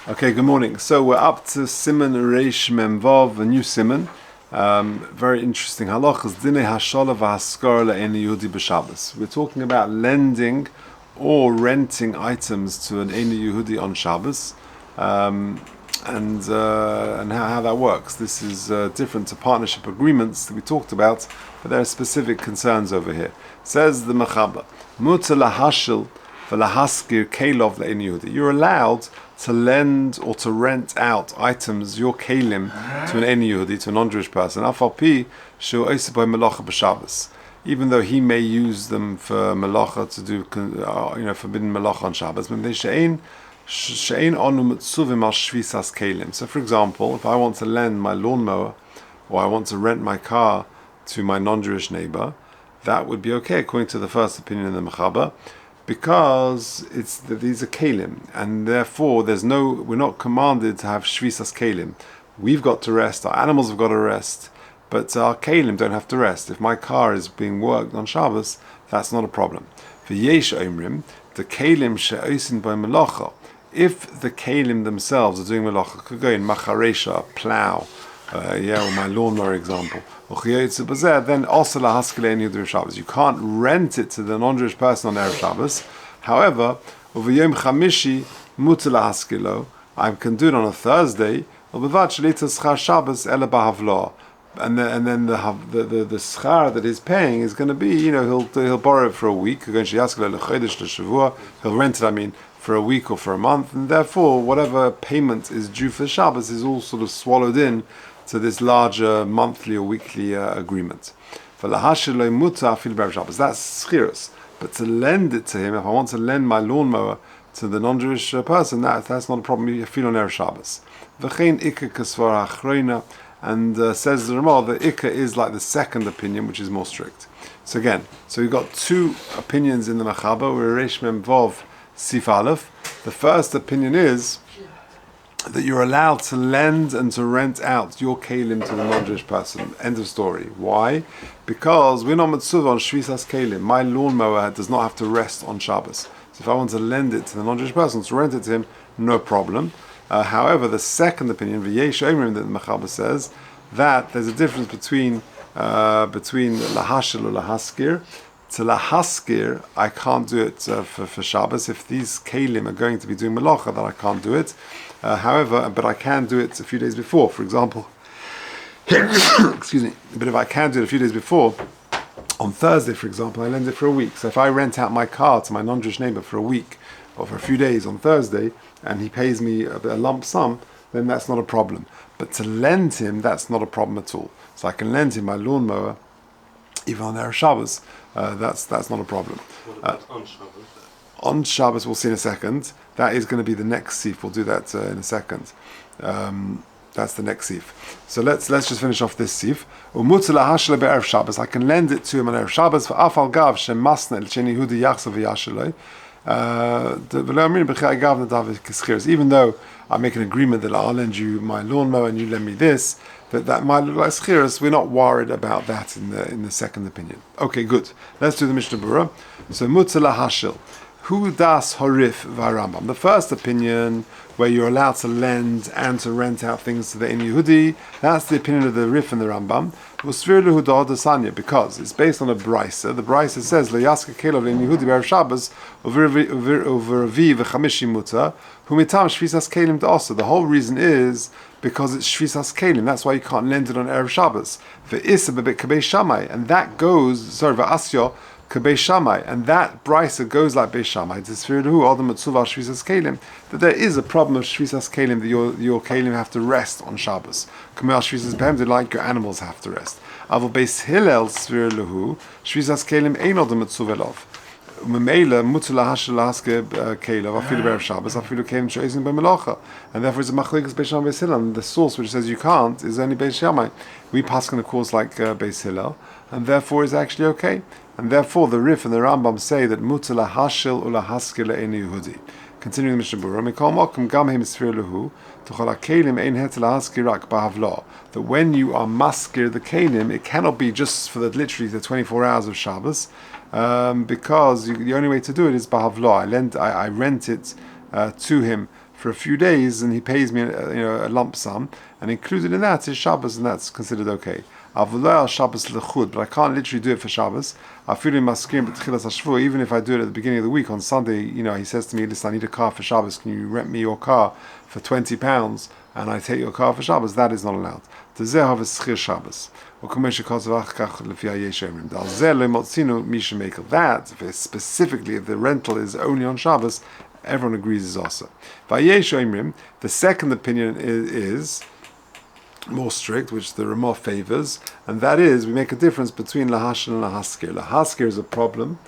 Okay, good morning. So we're up to Siman Reish Mem Vav, a new Siman. Very interesting halachas. Dinei hashola v'haskar le'eni Yehudi b'Shabbos. We're talking about lending or renting items to an Eni Yehudi on Shabbos, and how that works. This is different to partnership agreements that we talked about, but there are specific concerns over here. Says the Mechaba, Mutar lahashil v'lahaskir kelov le'eni Yehudi. You're allowed to lend or to rent out items, your kelim, to an Eni Yehudi, to a non-Jewish person, afal shu oiseh by melacha b'Shabbos, even though he may use them for melacha to do, forbidden melacha on Shabbos. So, for example, if I want to lend my lawnmower or I want to rent my car to my non-Jewish neighbor, that would be okay according to the first opinion in the Mechaba, because these are kelim, and therefore we're not commanded to have shvisas kelim. We've got to rest, our animals have got to rest, but our kelim don't have to rest. If my car is being worked on Shabbos, that's not a problem. V'yesh omrim, the kelim she'osin by melacha. If the kelim themselves are doing melacha, could go in macharesha, a plow, or my lawnmower example, then also Shabbos. You can't rent it to the non-Jewish person on Erev Shabbos. However, I can do it on a Thursday, and then the schar that he's paying is going to be, he'll borrow it for a week. He'll rent it, for a week or for a month, and therefore whatever payment is due for Shabbos is all sort of swallowed in to this larger monthly or weekly agreement. That's schirus. But to lend it to him, if I want to lend my lawnmower to the non-Jewish person, that's not a problem. You feel on Erev Shabbos. And says the Ramah, the Ikka is like the second opinion, which is more strict. So we've got two opinions in the Mechaba. We're Reish Mem Vav Sif Aleph. The first opinion is that you're allowed to lend and to rent out your kelim to the non-Jewish person. End of story. Why? Because we're not mitzvah on shvisas kelim. My lawnmower does not have to rest on Shabbos. So if I want to lend it to the non-Jewish person, to rent it to him, no problem. However, the second opinion, v'yesh omrim, that the Mechaba says, that there's a difference between lahashil or lahaskir. To lahaskir, I can't do it for Shabbos. If these kelim are going to be doing melacha, then I can't do it. However, but I can do it a few days before. For example, excuse me. But if I can do it a few days before, on Thursday, for example, I lend it for a week. So if I rent out my car to my non-Jewish neighbor for a week or for a few days on Thursday, and he pays me a lump sum, then that's not a problem. But to lend him, that's not a problem at all. So I can lend him my lawnmower, even on Erev Shabbos. That's not a problem. What about on Shabbos? On Shabbos, we'll see in a second. That is going to be the next sif. We'll do that in a second. That's the next sif. So let's just finish off this sif. Shabbos. I can lend it to him on Erev Shabbos for afal gav shemasna el sheni Yehudi yachsav v'yasheloi. Even though I make an agreement that I'll lend you my lawnmower and you lend me this, that might look like schirus, we're not worried about that in the second opinion. Okay, good. Let's do the Mishnah Berurah. So mutar lahashil. Hu das horif v'Rambam. The first opinion, where you're allowed to lend and to rent out things to the Eni Yehudi, that's the opinion of the Rif and the Rambam. Because it's based on a brisa. The brisa says leyaska kelov Eni Yehudi b'Erev Shabbos u'v'Revi v'chamishi mutar humitam shvisas kelim da'asa. The whole reason is because it's shvisas kelim. That's why you can't lend it on Erev Shabbos. Ve'isa b'beit kabei shamai, and that goes v'asyo kabei shamai, and that brisa goes like Beis Shammai. That there is a problem of shvisas kelim, that your kelim have to rest on Shabbos. Like your animals have to rest. Avol Beis Hillel sfir lehu shvisas kelim ein odem mitzuvelov. U'memela mutar lahashil lahaske kelov afilu b'Erev Shabbos afilu kelim she'osin b'melacha. And therefore it's a machlekes Beis Shammai Beis Hillel. And the source which says you can't is only Beis Shammai. We pass on the course like Beis Hillel, and therefore it's actually okay. And therefore the Rif and the Rambam say that mutar lahashil u'lahaskir le'eni Yehudi. Continuing the Mishnah Berurah, mikol mokum gam hem sfir lehu tuchol hakelim ein het lahaskir rak b'havla. That when you are maskir the kelim, it cannot be just for literally the 24 hours of Shabbos, because the only way to do it is b'havla. I rent it to him for a few days, and he pays me a lump sum, and included in that is Shabbos, and that's considered okay. Shabbos lechud, but I can't literally do it for Shabbos. Even if I do it at the beginning of the week on Sunday, he says to me, listen, I need a car for Shabbos, can you rent me your car for £20, and I take your car for Shabbos? That is not allowed. That, specifically if the rental is only on Shabbos, everyone agrees is also. The second opinion is more strict, which the Ramah favors, and that is we make a difference between lahashil and lahaskir. Lahaskir is a problem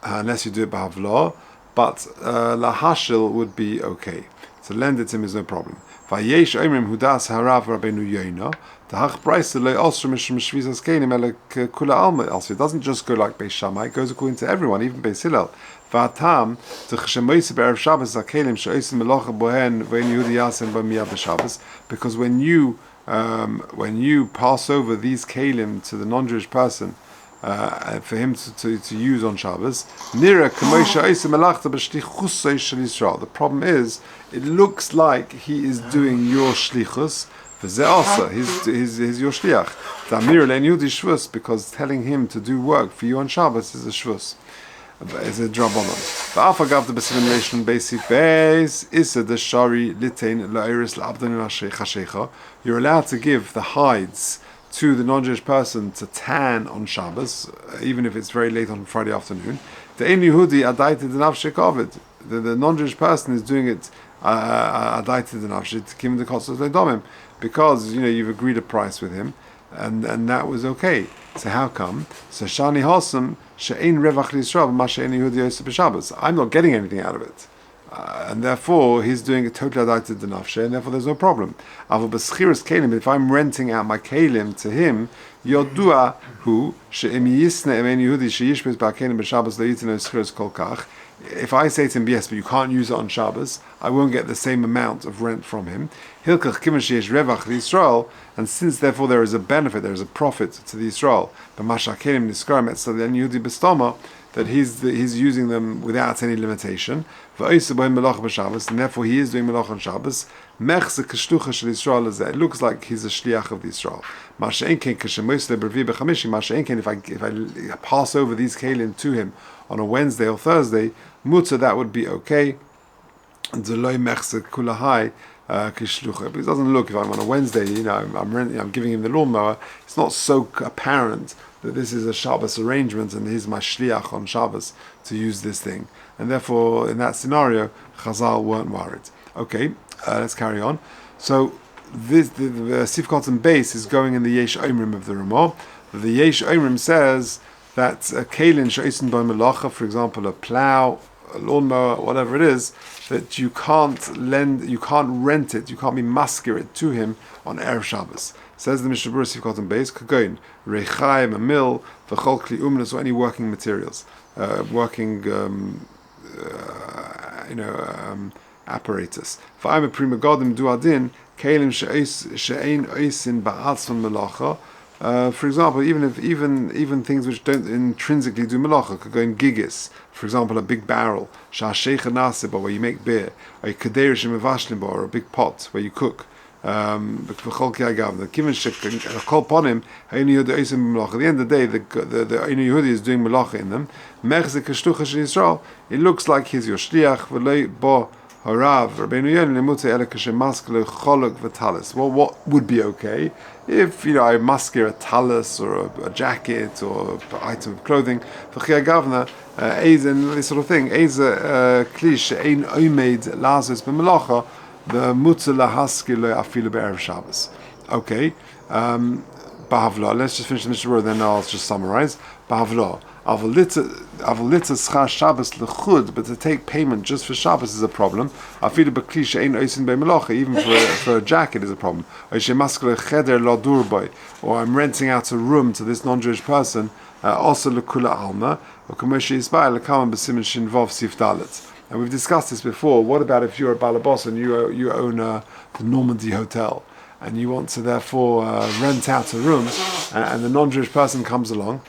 unless you do it by havlah, but lahashil would be okay. To lend it to him is no problem. Vayesh oimrim hudas harav Rabbeinu Yoina tahach brayse lo osher mishum shvizas kenim ele kula alma. Also, it doesn't just go like Beis Shammai; it goes according to everyone, even Beis Hillel. V'atam t'chshemoyse be'erev Shabbos hakelim she'osim melacha bohen ve'en Yehudi yasen b'miyad b'Shabbos, because when you pass over these kalim to the non-Jewish person for him to use on Shabbos, the problem is, it looks like he is doing your shlichus. He's your shliach. Because telling him to do work for you on Shabbos is a shvus. Is a drabonon. The afagav the b'simulation basic base is the shari litain la'eris la'abdan chashecha. You're allowed to give the hides to the non-Jewish person to tan on Shabbos, even if it's very late on Friday afternoon. The ein Yehudi adaited denavshei kovid. The non-Jewish person is doing it adaited denavshei to give him the cost of ledomim, because you've agreed a price with him, and that was okay. So how come? So shani hosam she'ein revach l'Yisrael ma she'ein Yehudi yosef b'Shabbos. I'm not getting anything out of it, and therefore he's doing it totally adaited denavshei, and therefore there's no problem. Avol b'schiras kelim, if I'm renting out my kelim to him, yodua hu she'im yisne emein Yehudi she'yishbez ba'kelim b'Shabbos le'yitinu schiras kol kach. If I say to him, yes, but you can't use it on Shabbos, I won't get the same amount of rent from him. Hilkach kiven sheyesh revach l'Yisrael, and since therefore there is a benefit, there is a profit to the Yisrael, b'mashakelim niskarim etzadei Yehudi b'stoma, that he's using them without any limitation, v'oiseh bohem melach b'Shabbos, and therefore he is doing melach on Shabbos. Mechze k'shlucha shel Yisrael lezeh. It looks like he's a shliach of the Yisrael. Masha'enken k'shemoiseh b'rvi b'chamishi. Masha'enken, if I pass over these kelim to him on a Wednesday or Thursday, mutzah, that would be okay. Deloi mechze kulahai kishlucha. But it doesn't look, if I'm on a Wednesday, I'm giving him the lawnmower, it's not so apparent that this is a Shabbos arrangement and he's my shliach on Shabbos to use this thing. And therefore, in that scenario, Chazal weren't worried. Okay, let's carry on. So, the Sifkot base is going in the Yesh Omrim of the Ramah. The Yesh Omrim says that Kailin Sha'isen by Melacha, for example, a plow, a lawnmower, whatever it is, that you can't rent it, you can't be maskir it to him on Erev Shabbos. Says the Mishnah Berurah Sifkot base, Kagoin, Reichaim, a mill, V'chol Kli Umnas, or any working materials, apparatus. For I'm a prima godim duadin kalim she'ein oisin ba'atzon melacha. For example, even things which don't intrinsically do melacha could go in gigis. For example, a big barrel, sha'ashecha nasiba, where you make beer, or a kaderish mevashlimba, or a big pot where you cook. At the end of the day, the Yehudi is doing melacha in them. It looks like he's your shliach. Well, what would be okay if I maskir a talis or a jacket or an item of clothing for gavna, this sort of thing. The mutzer lahaskir afilu be'erev Shabbos. Okay, Bahavla. Let's just finish the Mishnah, then I'll just summarize. Bahavla. Avalita schar Shabbos lechud, but to take payment just for Shabbos is a problem. Afilu b'kli she'ein oisin be'melacha, even for a jacket is a problem. Or she'maskir cheder lo durboy, or I'm renting out a room to this non-Jewish person, also lekula alma, or k'moshe yisbael lekaman b'simin shinvov sif dalet. And we've discussed this before. What about if you're a balabos and you own the Normandy Hotel, and you want to therefore rent out a room, and the non-Jewish person comes along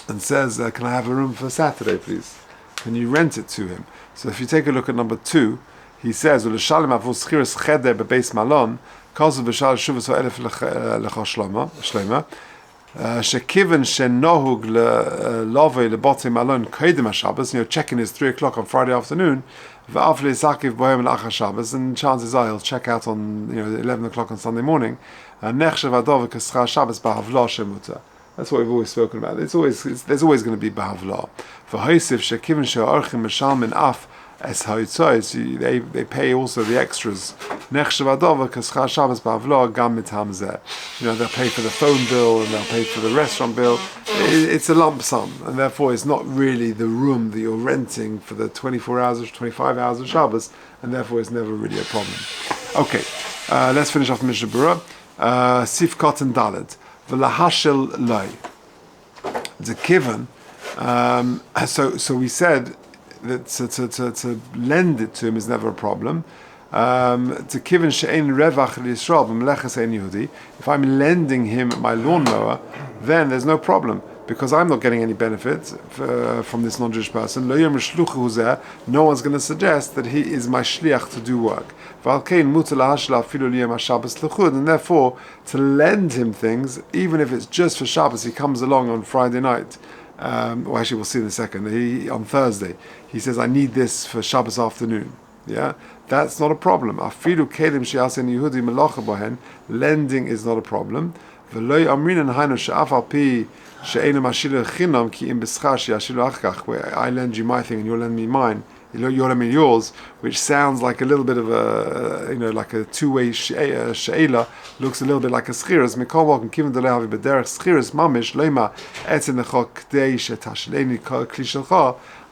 and says, can I have a room for Saturday, please? Can you rent it to him? So if you take a look at number 2, he says, "U'lishalim avu schiras cheder bebeis malon, kazu v'shal shuvas ha'elef lecha shlema, shekiven shenohug lovei lebotei malon kodim haShabbos." Check-in is 3 o'clock on Friday afternoon. V'af le'sakiv bohem l'achar Shabbos, and chances are he'll check out on 11 o'clock on Sunday morning. Nechshav adov k'schar Shabbos b'havla shemuta. That's what we've always spoken about. There's always going to be b'havla. For Hosef shekiven she'orchim mishalmin af es ha'itzois, they pay also the extras. Nechshav adov k'schar Shabbos b'havla gam mitam zeh. They'll pay for the phone bill and they'll pay for the restaurant bill. It's a lump sum, and therefore it's not really the room that you're renting for the 24 hours or 25 hours of Shabbos, and therefore it's never really a problem. Okay, let's finish off Mishnah Berurah. Sif Cotton Daled. V'lahashel Loi. It's a kivan. So we said that to lend it to him is never a problem. To kivan she'ein revach l'Yisrael b'meleches ein Yehudi. If I'm lending him my lawnmower, then there's no problem, because I'm not getting any benefit from this non-Jewish person. No one's going to suggest that he is my shliach to do work. And therefore, to lend him things, even if it's just for Shabbos, he comes along on Friday night. Well, actually, we'll see in a second. On Thursday, he says, "I need this for Shabbos afternoon." Yeah, that's not a problem. Lending is not a problem. I lend you my thing and you'll lend me mine. You'll lend me yours, which sounds like a little bit of a, like a two-way she'ela, looks a little bit like a schiras.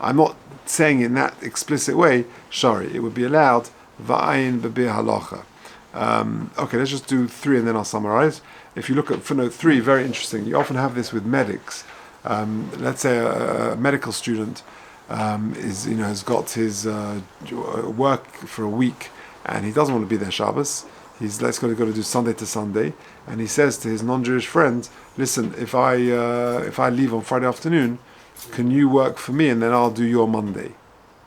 I'm not saying it in that explicit way. Sorry, it would be allowed. Okay, let's just do 3 and then I'll summarize. If you look at footnote 3, very interesting. You often have this with medics. Let's say a medical student has got his work for a week and he doesn't want to be there Shabbos. He's got to do Sunday to Sunday, and he says to his non-Jewish friends, "Listen, if I leave on Friday afternoon, can you work for me and then I'll do your Monday?"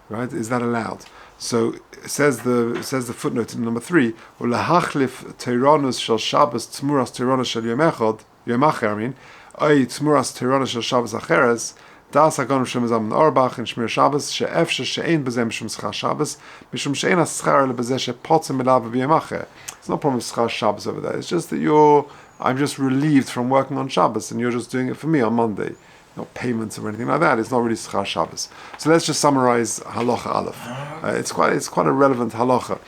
Right? Is that allowed? So says the footnote in number 3, "Ulahachlif teiranus shel Shabbos tmuras teiranus shel yom acher, ay tmuras teiranus shel Shabbos acheres, das hagon shem zam Orach in Shmir Shabbos she'efshe she'ein bezem shum schar Shabbos mishum she'ein haschar le bezeh she'potzim elav b'yom acher." It's not a problem with schar Shabbos over there. It's just that I'm just relieved from working on Shabbos and you're just doing it for me on Monday. Not payments or anything like that. It's not really schar Shabbos. So let's just summarize halacha aleph. It's quite a relevant halacha.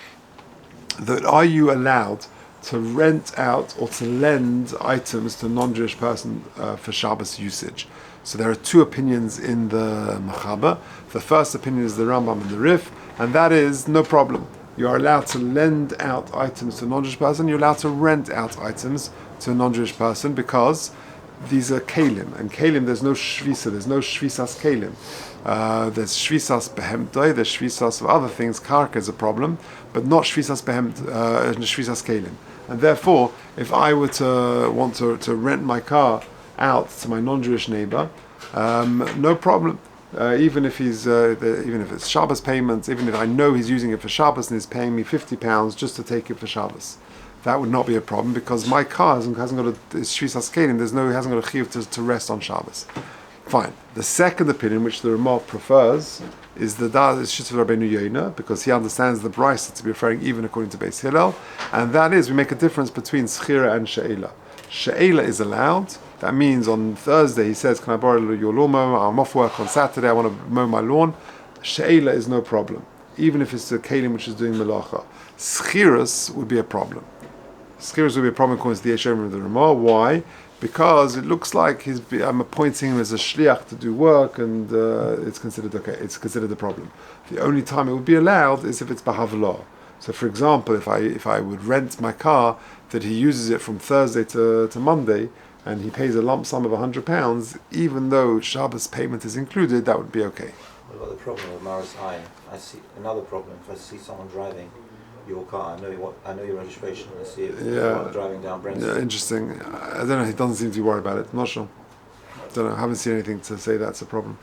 That are you allowed to rent out or to lend items to a non-Jewish person for Shabbos usage? So there are 2 opinions in the Mechaber. The first opinion is the Rambam and the Rif, and that is no problem. You are allowed to lend out items to a non-Jewish person. You're allowed to rent out items to a non-Jewish person because these are kelim, and kelim there's no shvisa, there's no shvisas kelim. There's shvisas behemtoi, there's shvisas of other things. Karka is a problem, but not shvisas shvisas kelim. And therefore, if I were to want to rent my car out to my non-Jewish neighbor, no problem. Even if it's Shabbos payments, even if I know he's using it for Shabbos and he's paying me £50 just to take it for Shabbos, that would not be a problem because my car hasn't got a shvisas kelim. He hasn't got a chiyuv to rest on Shabbos. Fine. The second opinion, which the Ramah prefers, is the Shittul Rabbeinu Yoina, because he understands the Brisa to be referring even according to Beis Hillel, and that is we make a difference between Schira and She'ela. She'ela is allowed. That means on Thursday he says, "Can I borrow your lawnmower? I'm off work on Saturday. I want to mow my lawn." She'ela is no problem, even if it's a kelim which is doing melacha. Schiras would be a problem. Schiras would be a problem according to the Yeshem of the Ramah. Why? Because it looks like I'm appointing him as a shliach to do work, and it's considered okay. It's considered a problem. The only time it would be allowed is if it's b'havla. So, for example, if I would rent my car, that he uses it from Thursday to Monday, and he pays a lump sum of £100, even though Shabbos payment is included, that would be okay. What about the problem with Maris Chaim? I see another problem. If I see someone driving your car, I know your registration. I see it driving down Brent Street. Yeah, interesting. I don't know. He doesn't seem to be worried about it. I'm not sure. I don't know. I haven't seen anything to say that's a problem.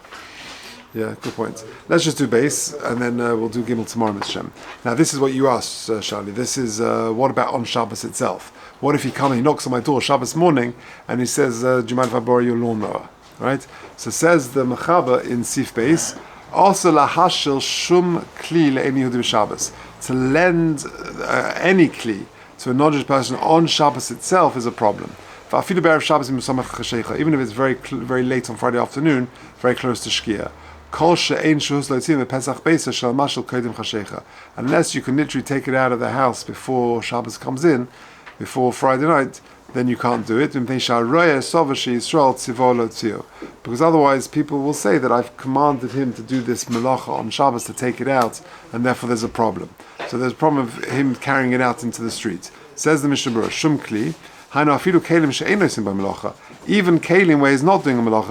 Yeah, good point. Let's just do base, and then we'll do Gimel tomorrow, Mr. Shem. Now, this is what you asked, Charlie. This is, what about on Shabbos itself? What if he knocks on my door Shabbos morning, and he says, do you mind if I borrow your lawnmower? Right? So says the Mechaber in Sif Base, also lahashil shum kli le'eni Yehudi b'Shabbos. To lend any kli to a non-Jewish person on Shabbos itself is a problem. Even if it's very late on Friday afternoon, very close to Shkia. Unless you can literally take it out of the house before Shabbos comes in, before Friday night, then you can't do it. Because otherwise people will say that I've commanded him to do this melacha on Shabbos, to take it out, and therefore there's a problem. So there's a problem of him carrying it out into the street. Says the Mishnah Berurah, Shum Kli, even kalim where he's not doing a melacha,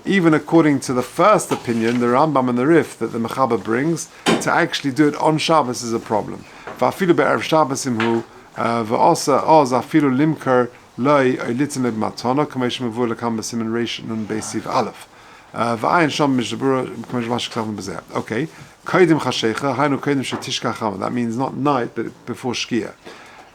even according to the first opinion, the Rambam and the Rif that the Mechaber brings, to actually do it on Shabbos is a problem. Okay. That means not night, but before Shkia.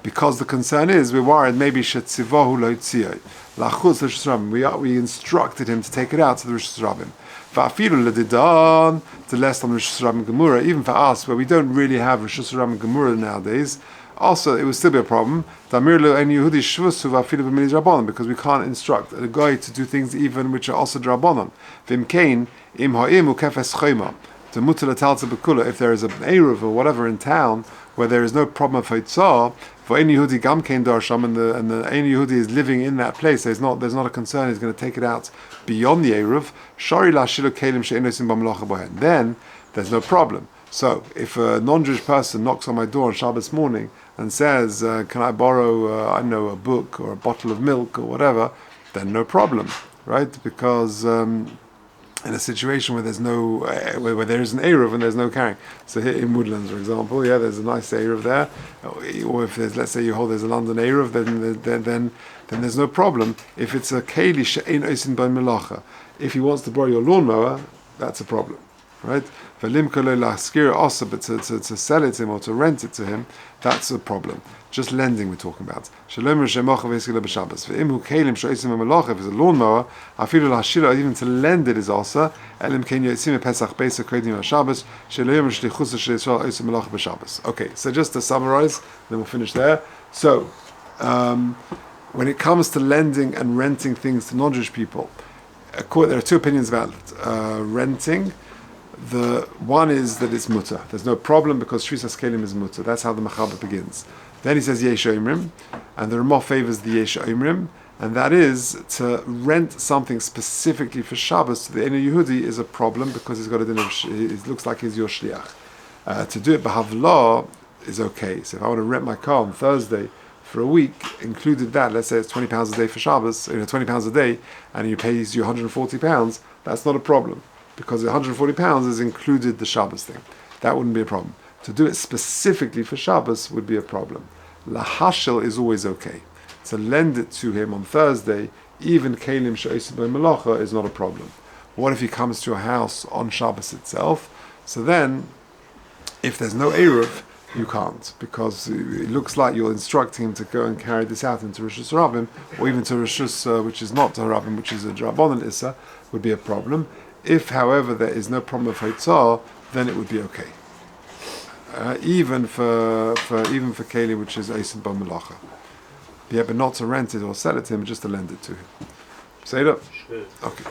Because the concern is, we're worried maybe shetzivahu lo yitziyah lachutz l'Rosh Hashanah. We instructed him to take it out to the Rosh Hashanah. Va'afilu l'didan to less on Rosh Hashanah Gemura. Even for us, where we don't really have Rosh Hashanah Gemura nowadays, also it would still be a problem. Damir lo en Yehudi shvusu va'afilu b'mili drabanan, because we can't instruct a guy to do things even which are also drabanan. V'imkein im ha'im ukefes chayma. To mutal atalta bekula, if there is an eruv or whatever in town where there is no problem of haitzah, for any Yehudi gamkein darsham, and the any Yehudi is living in that place, there's not a concern he's going to take it out beyond the eruv. Shari lashilo kelim she'enosim b'melacha bohen. Then there's no problem. So if a non-Jewish person knocks on my door on Shabbos morning and says, "Can I borrow, I don't know, a book or a bottle of milk or whatever?" then no problem, right? Because in a situation where there's no, where there is an eruv and there's no carrying. So here in Woodlands, for example, there's a nice eruv there. Or if there's, let's say there's a London eruv, then there's no problem. If it's a keli she'ein osin by melacha, if he wants to borrow your lawnmower, that's a problem, right? V'limka lo laskir also, but to sell it to him or to rent it to him, that's a problem. Just lending we're talking about. Shalom Rishemacha v'eskila b'Shabbos. V'imhu kelim she'osim b'melacha, if it's a lawnmower, afilu lashila, even to lend it is also. Elim ken yotzim Pesach Beis kodim Shabbos. Shalom Shlichus Shleisrael osim melacha b'Shabbos. Okay, so just to summarize, then we'll finish there. So, when it comes to lending and renting things to non-Jewish people, there are two opinions about renting. The one is that it's mutter. There's no problem because Shvisas Kelim is mutter. That's how the Mechaber begins. Then he says Yesh Omrim, and the Ramah favors the Yesh Omrim, and that is to rent something specifically for Shabbos to the Enu Yehudi is a problem because he's got a din of, it looks like he's your shliach. To do it b'havlah is okay. So if I want to rent my car on Thursday for a week, included that, let's say it's £20 a day for Shabbos, £20 a day, and he pays you £140, that's not a problem. Because £140 is included the Shabbos thing. That wouldn't be a problem. To do it specifically for Shabbos would be a problem. Lahashel is always okay. To lend it to him on Thursday, even Kalim She'osim Melacha is not a problem. What if he comes to your house on Shabbos itself? So then, if there's no Eruv, you can't, because it looks like you're instructing him to go and carry this out into Rosh Hashanah, or even to Rosh Hashanah, which is not Harabim, which is a Drabanan Issa, would be a problem. If, however, there is no problem of Haitzah, then it would be okay. Even for Keli, which is Eisim Ba Melacha. Yeah, but not to rent it or sell it to him, just to lend it to him. Say it up. Okay.